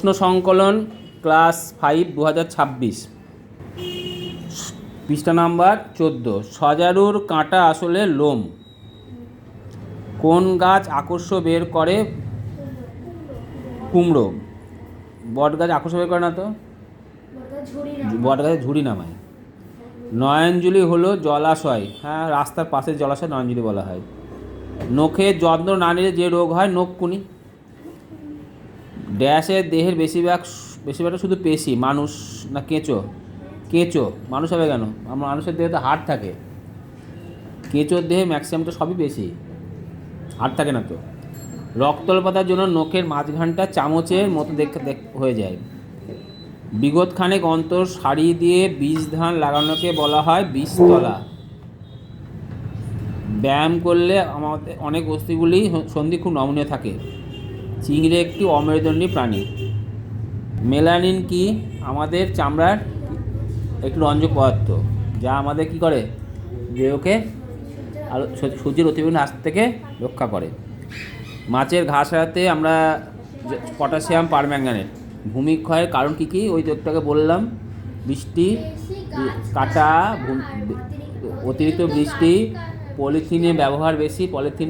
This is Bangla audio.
প্রশ্ন সংকলন ক্লাস 5 2026 পৃষ্ঠা নাম্বার 14। সজারুর কাঁটা আসলে লোম। কোন গাছ আকর্ষ বের করে? কুমড়ো। বট গাছ আকর্ষ বের করে না তো, বট গাছে ঝুড়ি নামায়। নয়নজুলি হলো জলাশয়, হ্যাঁ রাস্তার পাশে জলাশয় নয়নজুলি বলা হয়। নখের যত্ন না নিলে যে রোগ হয় নখকুনি। ড্যাশের দেহের বেশিরভাগটা শুধু পেশি, মানুষ না কেঁচো? কেঁচো। মানুষ হবে কেন? মানুষের দেহে তো হাড় থাকে। কেঁচোর দেহে ম্যাক্সিমামটা সবই পেশি, হাড় থাকে না তো। রক্তল্পতার জন্য নখের মাঝখানটা চামচের মতো হয়ে যায়। বিগত খানেক অন্তর সারি দিয়ে বীজ ধান লাগানোকে বলা হয় বীজতলা। ব্যায়াম করলে আমাদের অনেক অস্থিগুলি সন্ধি খুব নমনীয় থাকে। চিংড়ি একটি অমেরুদণ্ডী প্রাণী। মেলানিন কি? আমাদের চামড়ার একটি রঞ্জক পদার্থ, যা আমাদের কি করে? দেহকে সূর্যের অতিবেগুনি হাত থেকে রক্ষা করে। মাছের ঘাস এড়াতে আমরা পটাশিয়াম পারম্যাঙ্গানেট। ভূমিক্ষয়ের কারণ কী কী? ওই দিকটাকে বললাম, বৃষ্টি, কাটা, অতিরিক্ত বৃষ্টি, পলিথিনের ব্যবহার বেশি, পলিথিন